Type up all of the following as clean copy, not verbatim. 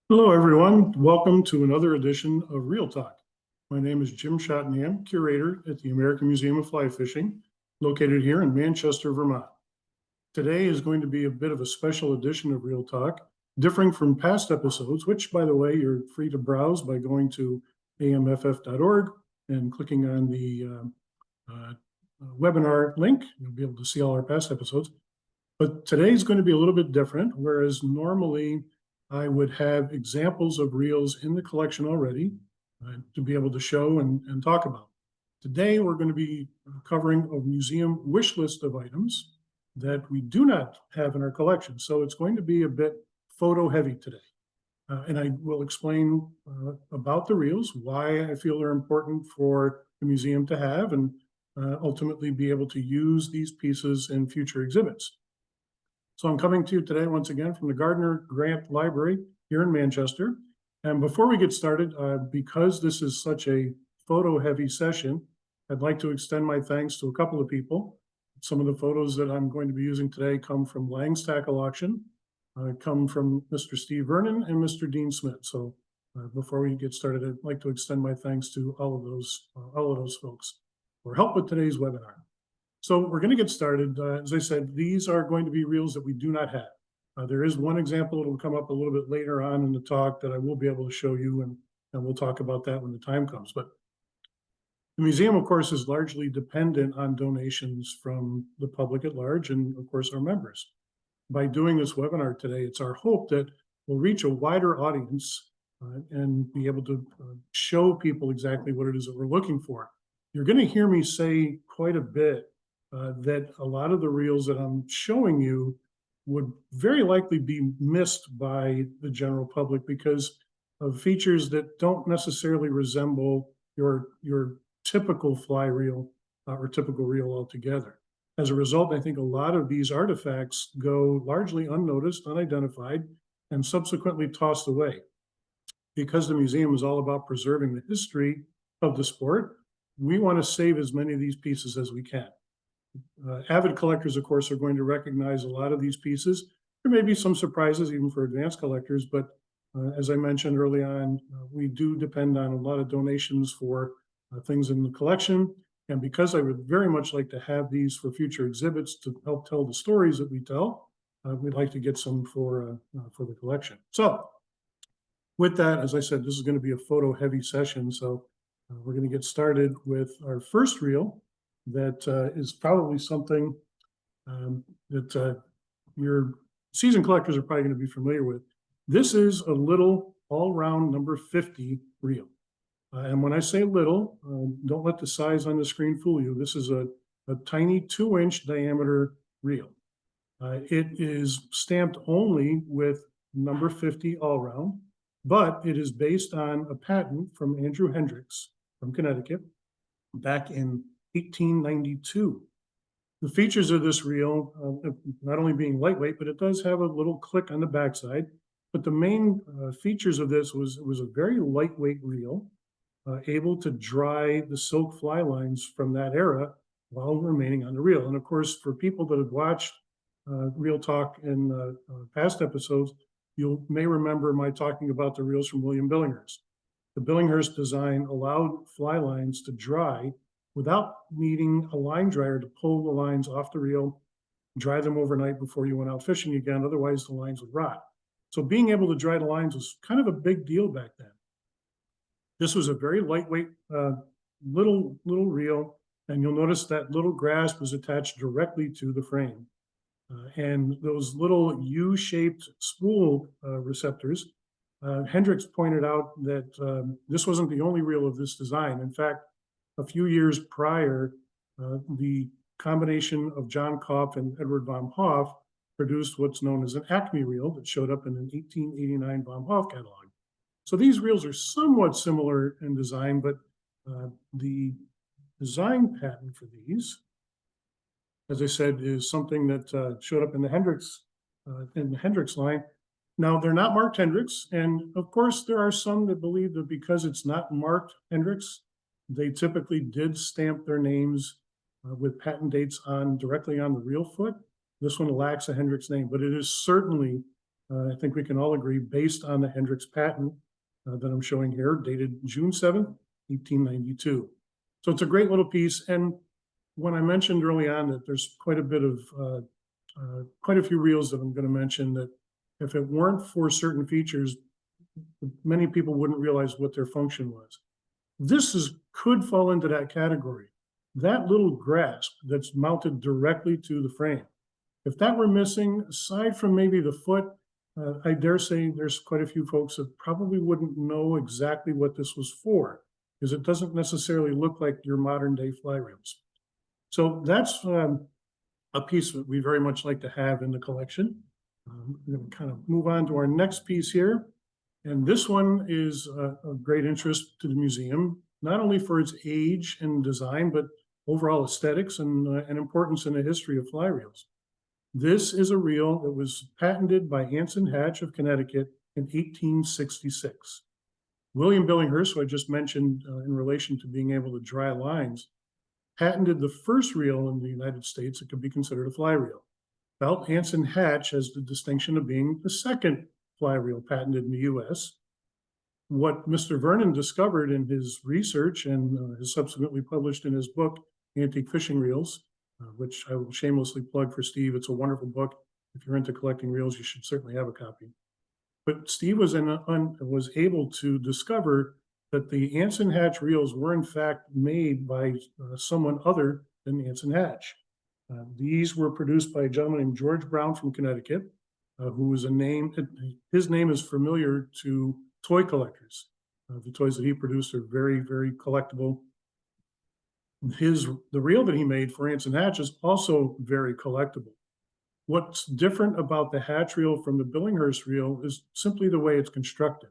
Hello, everyone. Welcome to another edition of Real Talk. My name is Jim Schottenham, curator at the American Museum of Fly Fishing, located here in Manchester, Vermont. Today is going to be a bit of a special edition of Real Talk, differing from past episodes, which, by the way, you're free to browse by going to amff.org and clicking on the webinar link. You'll be able to see all our past episodes. But today is going to be a little bit different, whereas normally I would have examples of reels in the collection already to be able to show and talk about. Today, we're going to be covering a museum wish list of items that we do not have in our collection. So it's going to be a bit photo heavy today. And I will explain about the reels, why I feel they're important for the museum to have, and ultimately be able to use these pieces in future exhibits. So I'm coming to you today once again from the Gardner Grant Library here in Manchester. And before we get started, because this is such a photo-heavy session, I'd like to extend my thanks to a couple of people. Some of the photos that I'm going to be using today come from Lang's Tackle Auction, come from Mr. Steve Vernon and Mr. Dean Smith. So before we get started, I'd like to extend my thanks to all of those folks for help with today's webinar. So we're going to get started. As I said, these are going to be reels that we do not have. There is one example that will come up a little bit later on in the talk that I will be able to show you, and we'll talk about that when the time comes. But the museum, of course, is largely dependent on donations from the public at large and, of course, our members. By doing this webinar today, it's our hope that we'll reach a wider audience and be able to show people exactly what it is that we're looking for. You're going to hear me say quite a bit that a lot of the reels that I'm showing you would very likely be missed by the general public because of features that don't necessarily resemble your typical fly reel or typical reel altogether. As a result, I think a lot of these artifacts go largely unnoticed, unidentified, and subsequently tossed away. Because the museum is all about preserving the history of the sport, we want to save as many of these pieces as we can. Avid collectors, of course, are going to recognize a lot of these pieces. There may be some surprises even for advanced collectors, but as I mentioned early on, we do depend on a lot of donations for things in the collection. And because I would very much like to have these for future exhibits to help tell the stories that we tell, we'd like to get some for the collection. So with that, as I said, this is going to be a photo-heavy session. So we're going to get started with our first reel. That is probably something that your seasoned collectors are probably going to be familiar with. This is a little all-round number 50 reel. And when I say little, don't let the size on the screen fool you. This is a tiny 2-inch diameter reel. It is stamped only with number 50 all-round, but it is based on a patent from Andrew Hendricks from Connecticut back in 1892. The features of this reel, not only being lightweight, but it does have a little click on the backside. But the main features of this was it was a very lightweight reel, able to dry the silk fly lines from that era while remaining on the reel. And of course, for people that have watched Reel Talk in past episodes, you may remember my talking about the reels from William Billinghurst. The Billinghurst design allowed fly lines to dry without needing a line dryer to pull the lines off the reel, dry them overnight before you went out fishing again. Otherwise, the lines would rot. So being able to dry the lines was kind of a big deal back then. This was a very lightweight little reel, and you'll notice that little grasp was attached directly to the frame. And those little U-shaped spool receptors, Hendricks pointed out that this wasn't the only reel of this design. In fact, a few years prior, the combination of John Koff and Edward von Hofe produced what's known as an Acme reel that showed up in an 1889 von Hofe catalog. So these reels are somewhat similar in design, but the design patent for these, as I said, is something that showed up in the Hendricks line. Now, they're not marked Hendricks, and of course, there are some that believe that because it's not marked Hendricks, they typically did stamp their names with patent dates directly on the reel foot. This one lacks a Hendricks name, but it is certainly I think we can all agree, based on the Hendricks patent that I'm showing here, dated June 7th, 1892. So it's a great little piece. And when I mentioned early on that there's quite a bit of, quite a few reels that I'm going to mention that if it weren't for certain features, many people wouldn't realize what their function was. Could fall into that category. That little grasp that's mounted directly to the frame, if that were missing, aside from maybe the foot, I dare say there's quite a few folks that probably wouldn't know exactly what this was for, because it doesn't necessarily look like your modern day fly reels. So that's a piece that we very much like to have in the collection. We're going to kind of move on to our next piece here. And this one is of great interest to the museum, not only for its age and design, but overall aesthetics and importance in the history of fly reels. This is a reel that was patented by Anson Hatch of Connecticut in 1866. William Billinghurst, who I just mentioned in relation to being able to dry lines, patented the first reel in the United States that could be considered a fly reel. Well, Anson Hatch has the distinction of being the second fly reel patented in the US. What Mr. Vernon discovered in his research and has subsequently published in his book, Antique Fishing Reels, which I will shamelessly plug for Steve. It's a wonderful book. If you're into collecting reels, you should certainly have a copy. But Steve was able to discover that the Anson Hatch reels were in fact made by someone other than Anson Hatch. These were produced by a gentleman named George Brown from Connecticut, who was his name is familiar to toy collectors. The toys that he produced are very, very collectible. The reel that he made for Anson Hatch is also very collectible. What's different about the Hatch reel from the Billinghurst reel is simply the way it's constructed.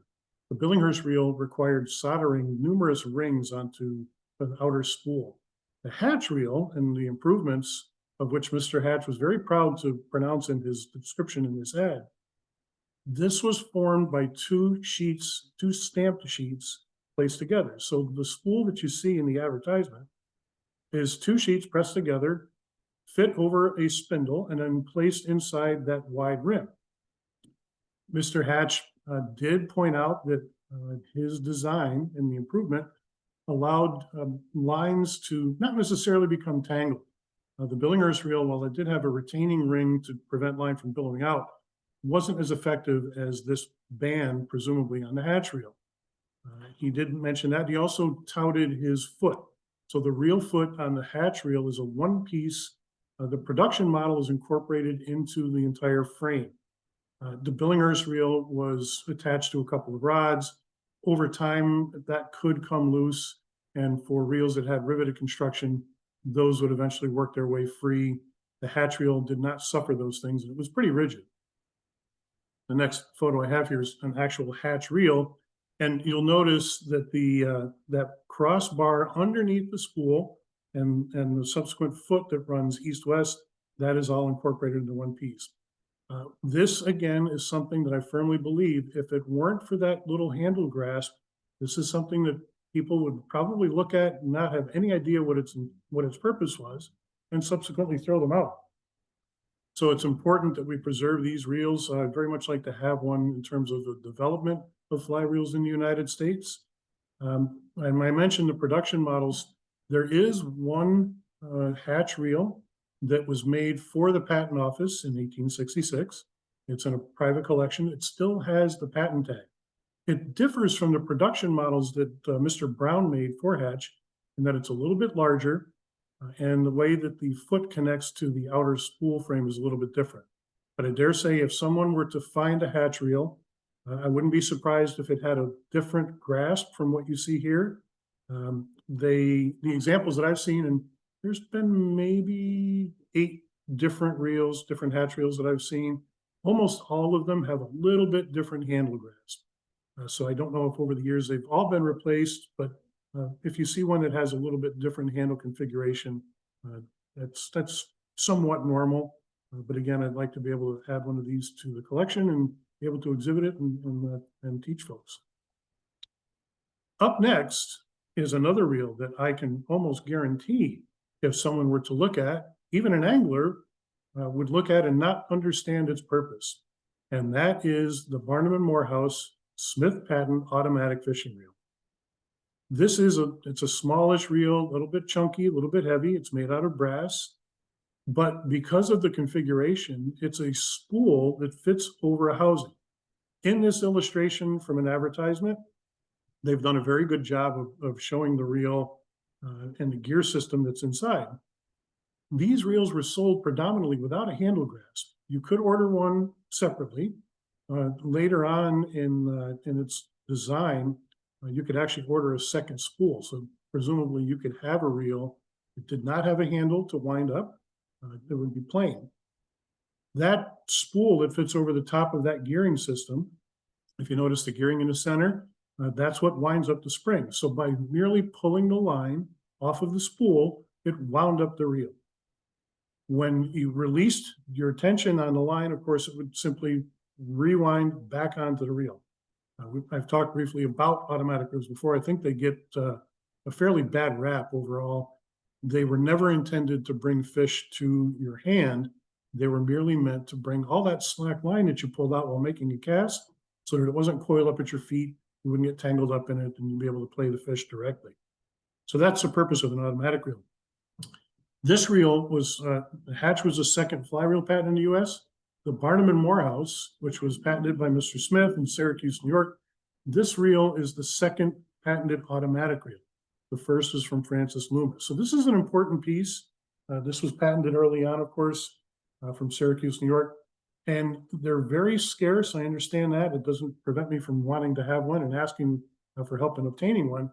The Billinghurst reel required soldering numerous rings onto the outer spool. The Hatch reel and the improvements of which Mr. Hatch was very proud to pronounce in his description in this ad, this was formed by two stamped sheets placed together. So the spool that you see in the advertisement is two sheets pressed together, fit over a spindle, and then placed inside that wide rim. Mr. Hatch did point out that his design and the improvement allowed lines to not necessarily become tangled. The Billinghurst reel, while it did have a retaining ring to prevent line from billowing out, wasn't as effective as this band, presumably on the Hatch reel. He didn't mention that. He also touted his foot. So the reel foot on the Hatch reel is a one-piece. The production model is incorporated into the entire frame. The Billinghurst reel was attached to a couple of rods. Over time, that could come loose, and for reels that had riveted construction, those would eventually work their way free. The Hatch reel did not suffer those things, and it was pretty rigid. The next photo I have here is an actual Hatch reel, and you'll notice that that crossbar underneath the spool and the subsequent foot that runs east-west, that is all incorporated into one piece. This, again, is something that I firmly believe, if it weren't for that little handle grasp, this is something that people would probably look at and not have any idea what its purpose was, and subsequently throw them out. So it's important that we preserve these reels. I'd very much like to have one in terms of the development of fly reels in the United States. And I mentioned the production models. There is one Hatch reel that was made for the Patent Office in 1866. It's in a private collection. It still has the patent tag. It differs from the production models that Mr. Brown made for Hatch in that it's a little bit larger, and the way that the foot connects to the outer spool frame is a little bit different. But I dare say if someone were to find a Hatch reel, I wouldn't be surprised if it had a different grasp from what you see here. The examples that I've seen, and there's been maybe 8 different Hatch reels that I've seen. Almost all of them have a little bit different handle grasp. So I don't know if over the years they've all been replaced, but if you see one that has a little bit different handle configuration, that's somewhat normal. But again, I'd like to be able to add one of these to the collection and be able to exhibit it and teach folks. Up next is another reel that I can almost guarantee if someone were to look at, even an angler would look at and not understand its purpose. and that is the Barnum and Morehouse Smith patent automatic fishing reel. It's a smallish reel, a little bit chunky, a little bit heavy. It's made out of brass, but because of the configuration, it's a spool that fits over a housing. In this illustration from an advertisement, they've done a very good job of showing the reel and the gear system that's inside. These reels were sold predominantly without a handle grasp. You could order one separately. Later on in its design, you could actually order a second spool. So presumably you could have a reel that did not have a handle to wind up. It would be plain. That spool that fits over the top of that gearing system, if you notice the gearing in the center, that's what winds up the spring. So by merely pulling the line off of the spool, it wound up the reel. When you released your tension on the line, of course, it would simply rewind back onto the reel. I've talked briefly about automatic reels before. I think they get a fairly bad rap overall. They were never intended to bring fish to your hand. They were merely meant to bring all that slack line that you pulled out while making a cast so that it wasn't coiled up at your feet, you wouldn't get tangled up in it, and you'd be able to play the fish directly. So that's the purpose of an automatic reel. This reel was, Hatch was the second fly reel patent in the US. The Barnum and Morehouse, which was patented by Mr. Smith in Syracuse, New York, this reel is the second patented automatic reel. The first is from Francis Loomis. So this is an important piece. This was patented early on, of course, from Syracuse, New York. And they're very scarce. I understand that. It doesn't prevent me from wanting to have one and asking for help in obtaining one.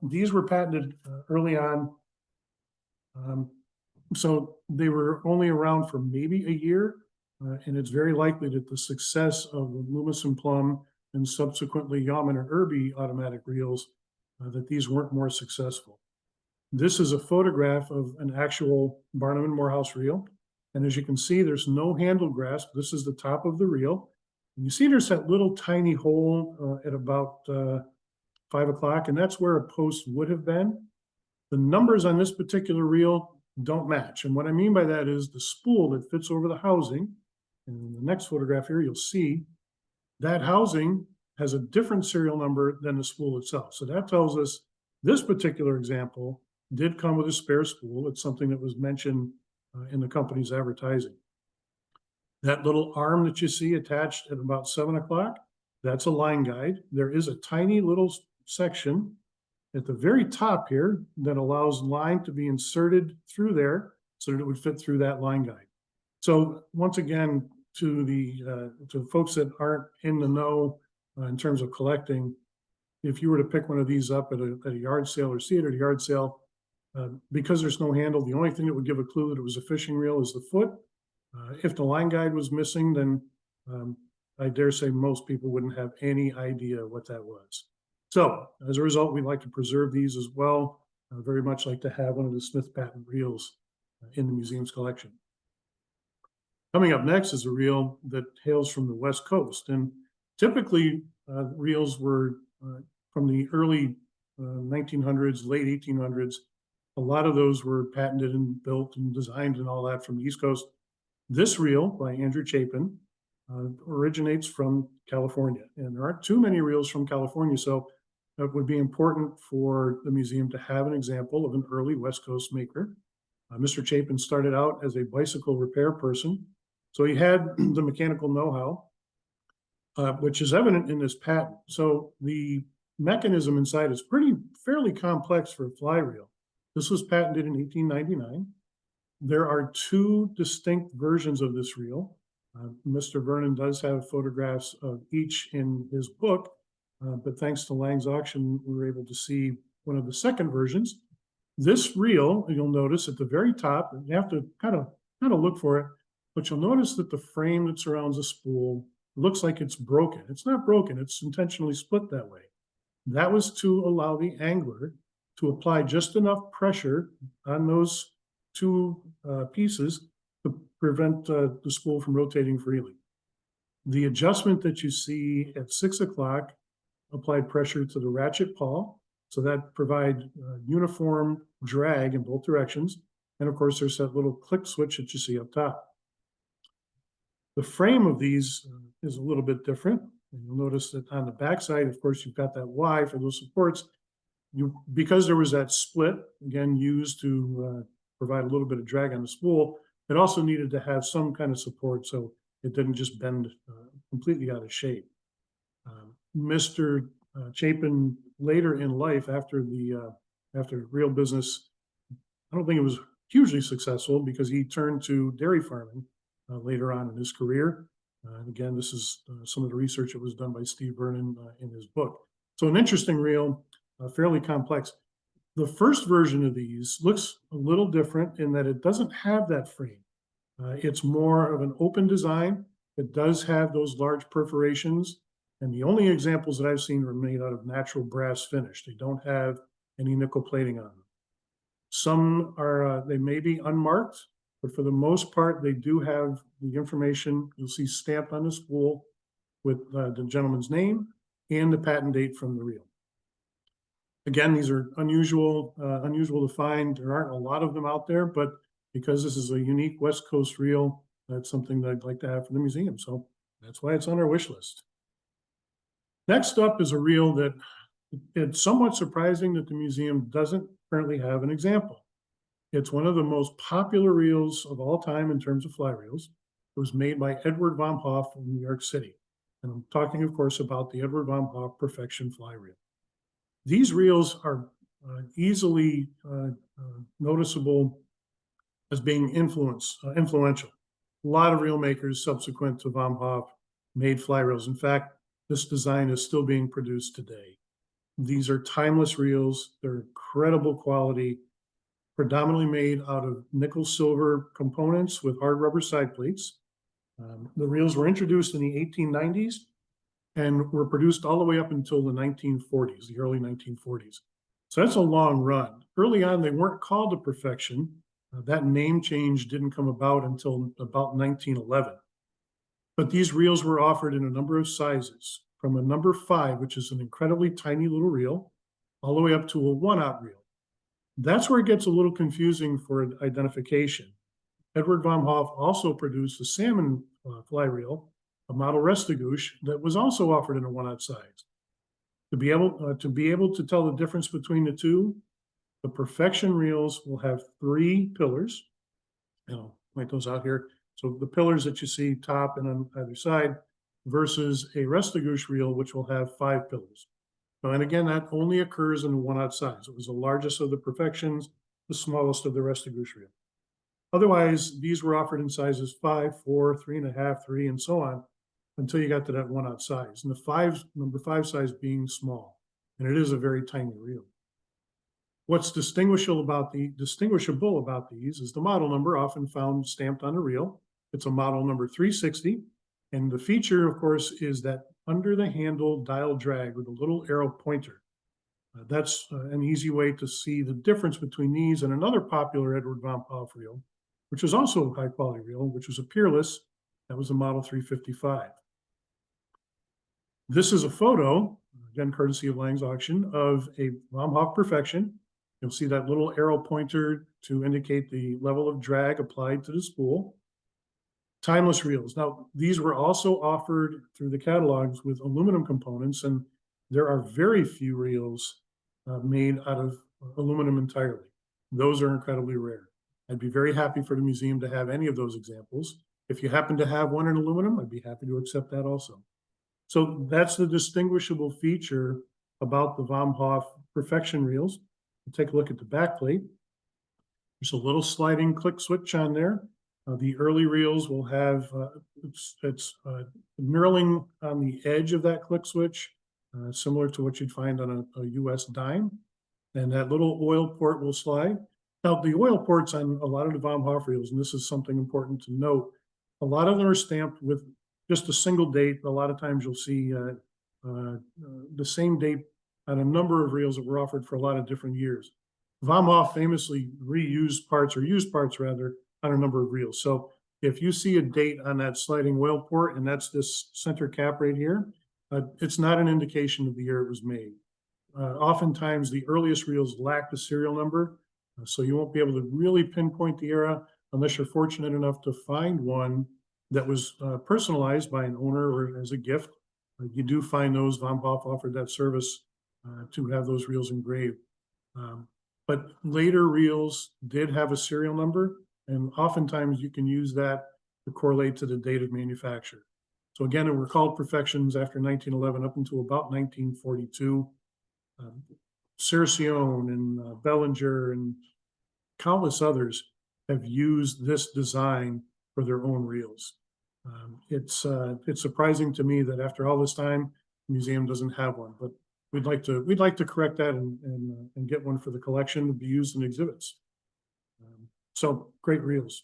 These were patented early on. So they were only around for maybe a year. And it's very likely that the success of the Loomis and Plum and subsequently Yaman and Irby automatic reels, that these weren't more successful. This is a photograph of an actual Barnum and Morehouse reel. And as you can see, there's no handle grasp. This is the top of the reel. And you see there's that little tiny hole at about 5 o'clock, and that's where a post would have been. The numbers on this particular reel don't match. And what I mean by that is the spool that fits over the housing. And in the next photograph here, you'll see that housing has a different serial number than the spool itself. So that tells us this particular example did come with a spare spool. It's something that was mentioned in the company's advertising. That little arm that you see attached at about 7 o'clock, that's a line guide. There is a tiny little section at the very top here that allows line to be inserted through there so that it would fit through that line guide. So once again, to folks that aren't in the know in terms of collecting, if you were to pick one of these up at a yard sale or see it at a yard sale, because there's no handle, the only thing that would give a clue that it was a fishing reel is the foot. If the line guide was missing, then I dare say most people wouldn't have any idea what that was. So as a result, we like to preserve these as well. Very much like to have one of the Smith patent reels in the museum's collection. Coming up next is a reel that hails from the West Coast. And typically reels were from the early 1900s, late 1800s. A lot of those were patented and built and designed and all that from the East Coast. This reel by Andrew Chapin originates from California. And there aren't too many reels from California, so it would be important for the museum to have an example of an early West Coast maker. Mr. Chapin started out as a bicycle repair person, so he had the mechanical know-how, which is evident in this patent. So the mechanism inside is fairly complex for a fly reel. This was patented in 1899. There are two distinct versions of this reel. Mr. Vernon does have photographs of each in his book, but thanks to Lang's auction, we were able to see one of the second versions. This reel, you'll notice at the very top, you have to kind of look for it, but you'll notice that the frame that surrounds the spool looks like it's broken. It's not broken, it's intentionally split that way. That was to allow the angler to apply just enough pressure on those two pieces to prevent the spool from rotating freely. The adjustment that you see at 6 o'clock applied pressure to the ratchet pawl, so that provide uniform drag in both directions. And of course, there's that little click switch that you see up top. The frame of these is a little bit different. And you'll notice that on the backside, of course, you've got that Y for those supports. Because there was that split, again, used to provide a little bit of drag on the spool, it also needed to have some kind of support so it didn't just bend completely out of shape. Mr. Chapin later in life, after real business, I don't think it was hugely successful because he turned to dairy farming later on in his career. And again, this is some of the research that was done by Steve Vernon in his book. So an interesting reel, fairly complex. The first version of these looks a little different in that it doesn't have that frame. It's more of an open design. It does have those large perforations. And the only examples that I've seen are made out of natural brass finish. They don't have any nickel plating on them. Some are, they may be unmarked, but for the most part, they do have the information you'll see stamped on the spool with the gentleman's name and the patent date from the reel. Again, these are unusual to find. There aren't a lot of them out there, but because this is a unique West Coast reel, that's something that I'd like to have for the museum. So that's why it's on our wish list. Next up is a reel that it's somewhat surprising that the museum doesn't currently have an example. It's one of the most popular reels of all time in terms of fly reels. It was made by Edward von Hofe in New York City. And I'm talking, of course, about the Edward von Hofe Perfection fly reel. These reels are easily noticeable as being influential. A lot of reel makers subsequent to von Hofe made fly reels. In fact, this design is still being produced today. These are timeless reels. They're incredible quality, predominantly made out of nickel silver components with hard rubber side plates. The reels were introduced in the 1890s and were produced all the way up until the 1940s, the early 1940s. So that's a long run. Early on, they weren't called the Perfection. That name change didn't come about until about 1911. But these reels were offered in a number of sizes, from a number 5, which is an incredibly tiny little reel, all the way up to a 1/0 reel. That's where it gets a little confusing for identification. Edward von Hofe also produced a salmon fly reel, a model Restigouche, that was also offered in a 1/0 size. To be able to tell the difference between the two, the Perfection reels will have 3 pillars. I'll point those out here. So the pillars that you see top and on either side versus a Restigouche reel, which will have 5 pillars. And again, that only occurs in a 1/0 size. It was the largest of the Perfections, the smallest of the Restigouche reel. Otherwise, these were offered in sizes 5, 4, 3.5, 3, and so on, until you got to that 1/0 size. And the number 5 size being small. And it is a very tiny reel. What's distinguishable about these is the model number often found stamped on the reel. It's a model number 360. And the feature, of course, is that under the handle dial drag with a little arrow pointer. That's an easy way to see the difference between these and another popular Edward von Hofe reel, which was also a high quality reel, which was a Peerless. That was a model 355. This is a photo, again, courtesy of Lang's Auction, of a von Hofe Perfection. You'll see that little arrow pointer to indicate the level of drag applied to the spool. Timeless reels. Now, these were also offered through the catalogs with aluminum components, and there are very few reels made out of aluminum entirely. Those are incredibly rare. I'd be very happy for the museum to have any of those examples. If you happen to have one in aluminum, I'd be happy to accept that also. So that's the distinguishable feature about the von Hofe Perfection reels. We'll take a look at the back plate. There's a little sliding click switch on there. The early reels will have it's knurling on the edge of that click switch, similar to what you'd find on a US dime. And that little oil port will slide. Now, the oil ports on a lot of the von Hofe reels, and this is something important to note, a lot of them are stamped with just a single date. A lot of times you'll see the same date on a number of reels that were offered for a lot of different years. Von Hofe famously reused parts, or used parts rather, on a number of reels. So if you see a date on that sliding oil port, and that's this center cap right here, it's not an indication of the year it was made. Oftentimes the earliest reels lack the serial number, so you won't be able to really pinpoint the era unless you're fortunate enough to find one that was personalized by an owner or as a gift. You do find those. Von Boff offered that service to have those reels engraved. But later reels did have a serial number, and oftentimes you can use that to correlate to the date of manufacture. So again, it were called perfections after 1911 up until about 1942. Cercione and Bellinger and countless others have used this design for their own reels. It's surprising to me that after all this time, the museum doesn't have one, but we'd like to correct that and get one for the collection to be used in exhibits. So great reels.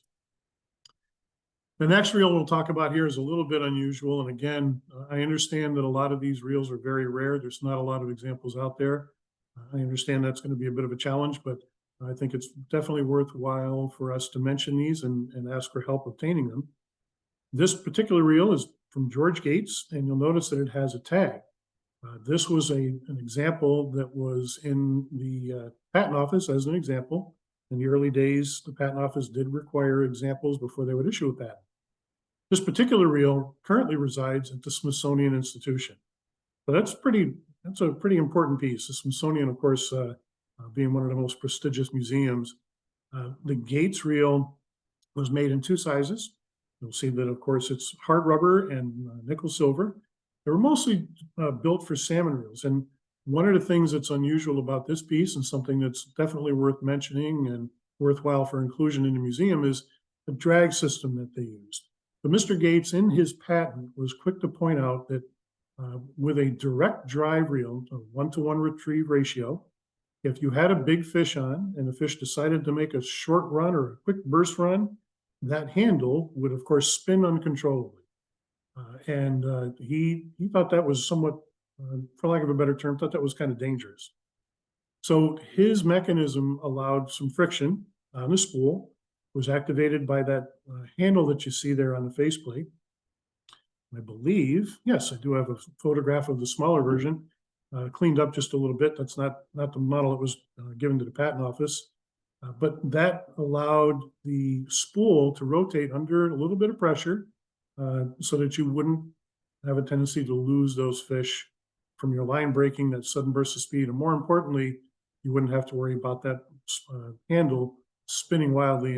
The next reel we'll talk about here is a little bit unusual. And again, I understand that a lot of these reels are very rare. There's not a lot of examples out there. I understand that's going to be a bit of a challenge, but I think it's definitely worthwhile for us to mention these and ask for help obtaining them. This particular reel is from George Gates, and you'll notice that it has a tag. This was an example that was in the patent office as an example. In the early days, the patent office did require examples before they would issue a patent. This particular reel currently resides at the Smithsonian Institution. So that's a pretty important piece. The Smithsonian, of course, being one of the most prestigious museums. The Gates reel was made in two sizes. You'll see that, of course, it's hard rubber and nickel silver. They were mostly built for salmon reels. And one of the things that's unusual about this piece, and something that's definitely worth mentioning and worthwhile for inclusion in the museum, is the drag system that they used. But Mr. Gates, in his patent, was quick to point out that with a direct drive reel, a 1-to-1 retrieve ratio, if you had a big fish on and the fish decided to make a short run or a quick burst run, that handle would, of course, spin uncontrollably. He thought that was somewhat, for lack of a better term, thought that was kind of dangerous. So his mechanism allowed some friction on the spool, was activated by that handle that you see there on the faceplate. I believe, yes, I do have a photograph of the smaller version, cleaned up just a little bit. That's not the model that was given to the patent office, but that allowed the spool to rotate under a little bit of pressure so that you wouldn't have a tendency to lose those fish from your line breaking, that sudden burst of speed. And more importantly, you wouldn't have to worry about that handle spinning wildly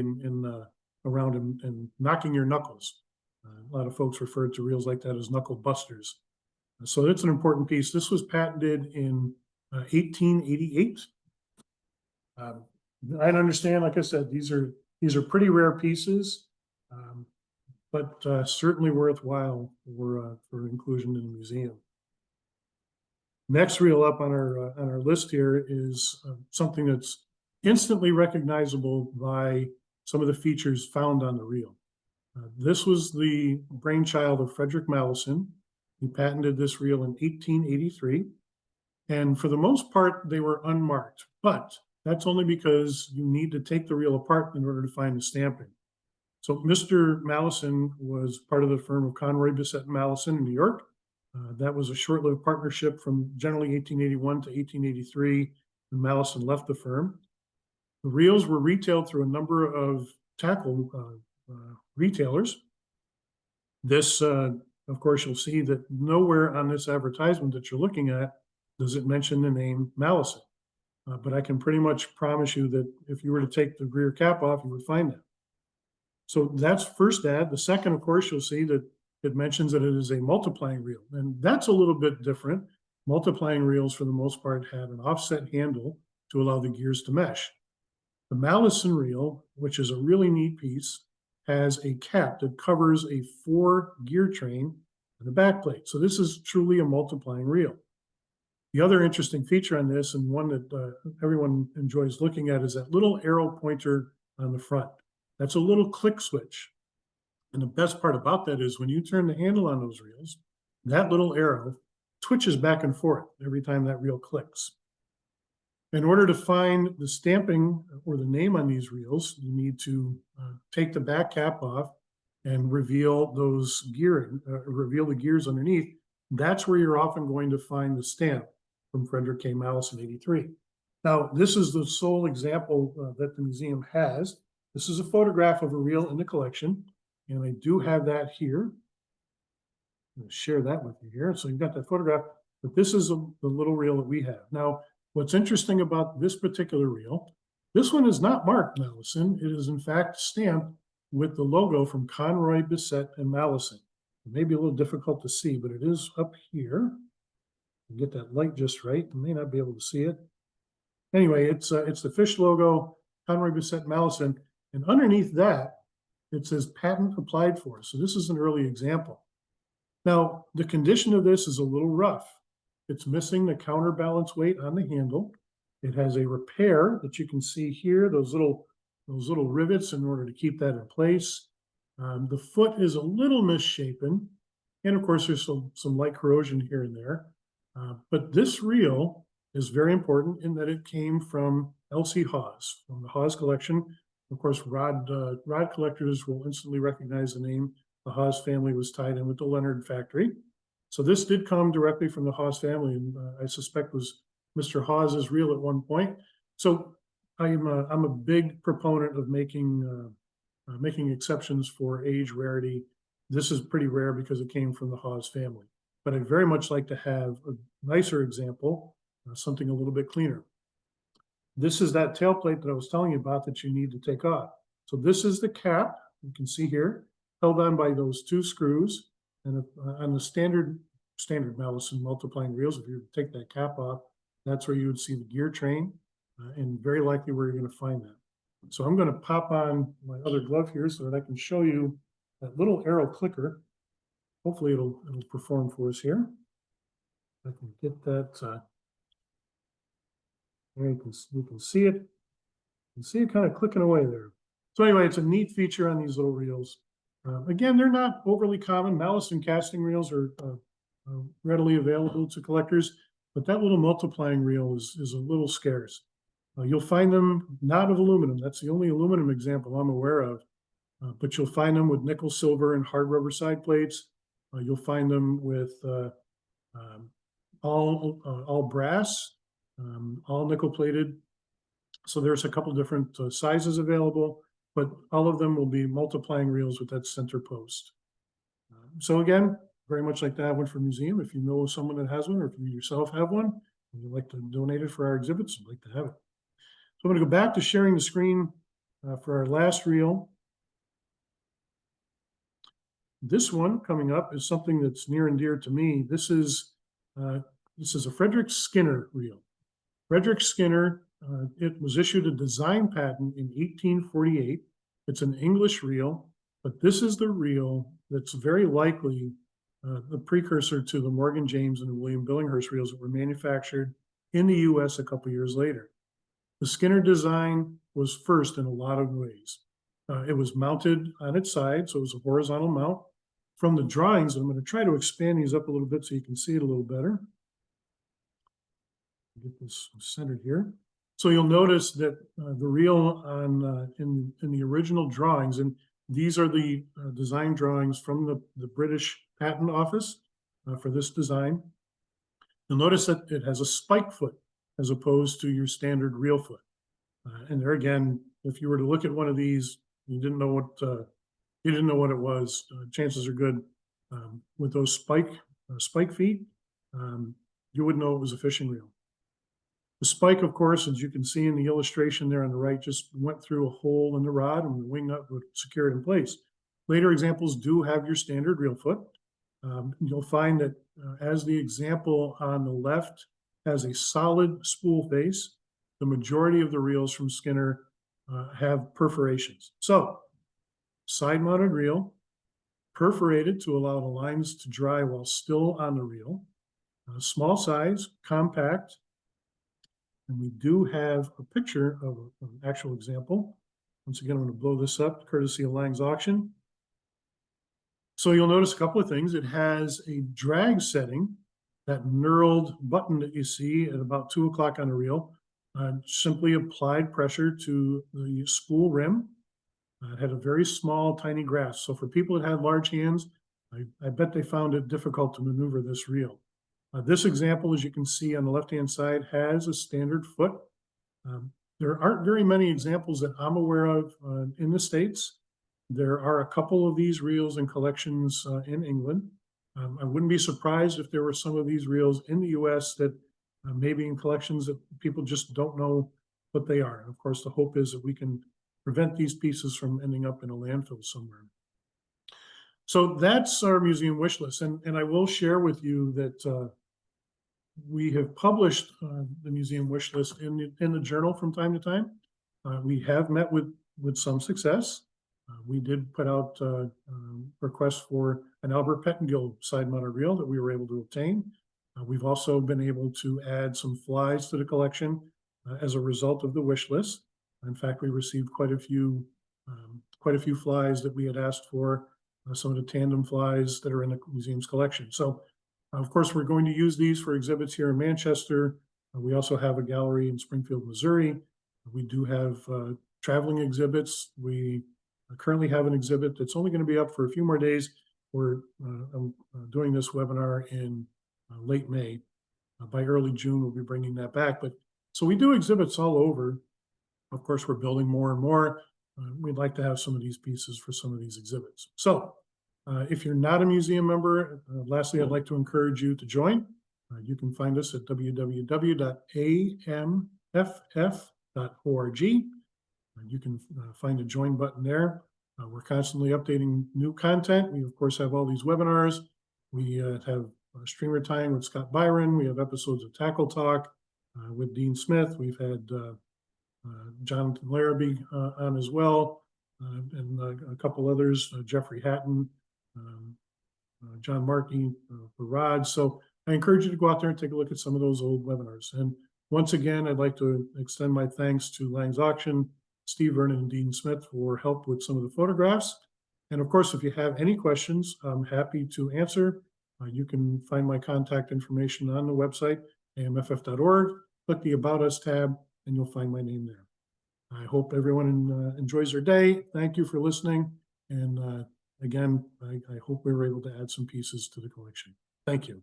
around and knocking your knuckles. A lot of folks refer to reels like that as knuckle busters. So that's an important piece. This was patented in 1888. I understand, like I said, these are pretty rare pieces, but certainly worthwhile for inclusion in the museum. Next reel up on our list here is something that's instantly recognizable by some of the features found on the reel. This was the brainchild of Frederick Malleson. He patented this reel in 1883. And for the most part, they were unmarked, but that's only because you need to take the reel apart in order to find the stamping. So Mr. Malleson was part of the firm of Conroy, Bissett, and Malleson in New York. That was a short-lived partnership from generally 1881 to 1883, when Malleson left the firm. The reels were retailed through a number of tackle retailers. This, of course, you'll see that nowhere on this advertisement that you're looking at does it mention the name Malleson. But I can pretty much promise you that if you were to take the rear cap off, you would find that. So that's first ad. The second, of course, you'll see that it mentions that it is a multiplying reel. And that's a little bit different. Multiplying reels, for the most part, had an offset handle to allow the gears to mesh. The Malleson reel, which is a really neat piece, has a cap that covers a 4-gear train and a back plate. So this is truly a multiplying reel. The other interesting feature on this, and one that everyone enjoys looking at, is that little arrow pointer on the front. That's a little click switch. And the best part about that is when you turn the handle on those reels, that little arrow twitches back and forth every time that reel clicks. In order to find the stamping or the name on these reels, you need to take the back cap off and reveal those reveal the gears underneath. That's where you're often going to find the stamp from Frederick K. Malleson, 83. Now, this is the sole example that the museum has. This is a photograph of a reel in the collection. And I do have that here. I'm going to share that with you here. So you've got that photograph, but this is the little reel that we have. Now, what's interesting about this particular reel, this one is not marked Malleson. It is in fact stamped with the logo from Conroy, Bissett, and Malleson. It may be a little difficult to see, but it is up here. Get that light just right. You may not be able to see it. Anyway, it's the fish logo, Conroy, Bissett, Malleson, and underneath that, it says patent applied for. So this is an early example. Now, the condition of this is a little rough. It's missing the counterbalance weight on the handle. It has a repair that you can see here, those little rivets in order to keep that in place. The foot is a little misshapen. And of course, there's some light corrosion here and there. But this reel is very important in that it came from L.C. Hawes, from the Hawes collection. Of course, rod collectors will instantly recognize the name. The Hawes family was tied in with the Leonard factory. So this did come directly from the Hawes family, and I suspect was Mr. Hawes's reel at one point. So I'm a big proponent of making exceptions for age rarity. This is pretty rare because it came from the Hawes family. But I'd very much like to have a nicer example, something a little bit cleaner. This is that tail plate that I was telling you about that you need to take off. So this is the cap, you can see here, held on by those two screws. And on the standard Malleson multiplying reels, if you take that cap off, that's where you would see the gear train, and very likely where you're going to find that. So I'm going to pop on my other glove here so that I can show you that little arrow clicker. Hopefully it'll perform for us here. I can get that. There you can see it. You can see it kind of clicking away there. So anyway, it's a neat feature on these little reels. Again, they're not overly common. Malleson casting reels are readily available to collectors, but that little multiplying reel is a little scarce. You'll find them not of aluminum. That's the only aluminum example I'm aware of. But you'll find them with nickel, silver, and hard rubber side plates. You'll find them with all brass, all nickel plated. So there's a couple different sizes available, but all of them will be multiplying reels with that center post. So again, very much like to have one for museum. If you know someone that has one, or if you yourself have one, and you'd like to donate it for our exhibits, I'd like to have it. So I'm going to go back to sharing the screen for our last reel. This one coming up is something that's near and dear to me. This is a Frederick Skinner reel. Frederick Skinner, it was issued a design patent in 1848. It's an English reel, but this is the reel that's very likely the precursor to the Morgan James and the William Billinghurst reels that were manufactured in the U.S. a couple years later. The Skinner design was first in a lot of ways. It was mounted on its side, so it was a horizontal mount. From the drawings, I'm going to try to expand these up a little bit so you can see it a little better. Get this centered here. So you'll notice that the reel on in the original drawings, and these are the design drawings from the British Patent Office for this design. You'll notice that it has a spike foot as opposed to your standard reel foot. And there again, if you were to look at one of these, you didn't know what it was. Chances are good with those spike feet, you wouldn't know it was a fishing reel. The spike, of course, as you can see in the illustration there on the right, just went through a hole in the rod, and the wing nut would secure it in place. Later examples do have your standard reel foot. You'll find that as the example on the left has a solid spool face, the majority of the reels from Skinner have perforations. So, side-mounted reel, perforated to allow the lines to dry while still on the reel, small size, compact, and we do have a picture of an actual example. Once again, I'm going to blow this up, courtesy of Lang's Auction. So you'll notice a couple of things. It has a drag setting, that knurled button that you see at about 2 o'clock on the reel. Simply applied pressure to the spool rim. It had a very small, tiny grasp. So for people that had large hands, I bet they found it difficult to maneuver this reel. This example, as you can see on the left-hand side, has a standard foot. There aren't very many examples that I'm aware of in the States. There are a couple of these reels in collections in England. I wouldn't be surprised if there were some of these reels in the US that maybe in collections that people just don't know what they are. And of course, the hope is that we can prevent these pieces from ending up in a landfill somewhere. So that's our museum wish list. And I will share with you that we have published the museum wish list in the journal from time to time. We have met with some success. We did put out requests for an Albert Pettingill side mounted reel that we were able to obtain. We've also been able to add some flies to the collection as a result of the wish list. In fact, we received quite a few flies that we had asked for, some of the tandem flies that are in the museum's collection. So, of course, we're going to use these for exhibits here in Manchester. We also have a gallery in Springfield, Missouri. We do have traveling exhibits. We currently have an exhibit that's only going to be up for a few more days. We're doing this webinar in late May. By early June, we'll be bringing that back. But so we do exhibits all over. Of course, we're building more and more. We'd like to have some of these pieces for some of these exhibits. So if you're not a museum member, lastly, I'd like to encourage you to join. You can find us at www.amff.org. You can find a join button there. We're constantly updating new content. We, of course, have all these webinars. We have Streamer Time with Scott Byron. We have episodes of Tackle Talk with Dean Smith. We've had Jonathan Larrabee on as well, and a couple others, Jeffrey Hatton, John Markey for Rod. So I encourage you to go out there and take a look at some of those old webinars. And once again, I'd like to extend my thanks to Lang's Auction, Steve Vernon and Dean Smith for help with some of the photographs. And of course, if you have any questions, I'm happy to answer. You can find my contact information on the website, amff.org. Click the About Us tab, and you'll find my name there. I hope everyone enjoys their day. Thank you for listening. And again, I hope we were able to add some pieces to the collection. Thank you.